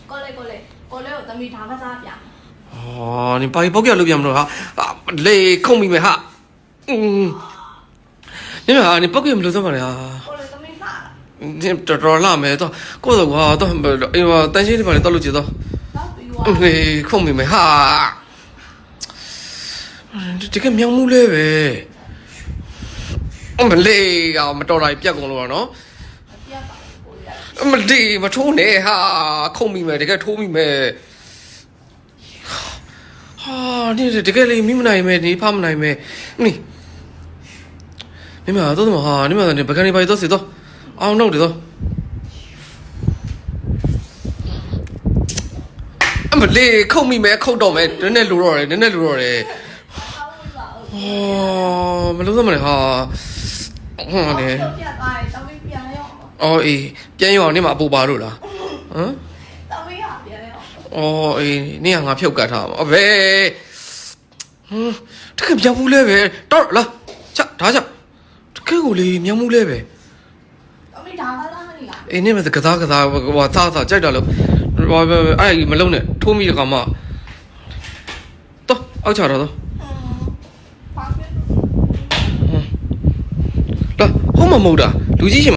ကိုလေးကိုသမီးဒါကစားပြအော်你ဘာပေါက်ကြလို့ပြန်မလို့ဟာလေခုံမိမယ်ဟာ你们啊，你包给我们留着吧呀？ကိုလေးသမီးစား 你တော်လာမယ်တော့ကိုယ်တော့အေးတန်းရှင်းဒီမှာတော့လို့ကြည့်တော့ တော့ပြီးသွား အေးခုံမိမယ်ဟာဒီကမြောင်မှုလဲပဲမလေးကမတော်တာပြက်ကုန်လို့တော့နော် ပြတ်ပါကိုလေး မဒီမထိုးနဲ့ဟာခုံမိမယ်တကယ်ထိုးမိမယ်ဟာဒီတကယ်လေးမိမနိုင်မယ်ဒီဖမနိုင်မယ်你们都怎么哈？你们不看你把都谁都，啊弄的都，不嘞，扣米没扣到没，人家撸了嘞，人家撸了嘞，哦，没撸怎么的哈？ဟုတ်တယ်ပြတ်သွားတယ်သမီးပြန်လဲအောင် 哦诶，边用你妈不巴路了，嗯？ သမီးကပြန်လဲအောင် 哦诶，你让我票干他嘛？哦喂，这个苗木嘞呗，到了，下打下。这个哩苗木嘞呗， သမီးဒါကစားမနေလား 哎，你们是个咋我咋这着了，我哎没弄呢，脱米干嘛？到，เอา茶了都， ဘာဖြစ် 来，好嘛冇的，刘继兴。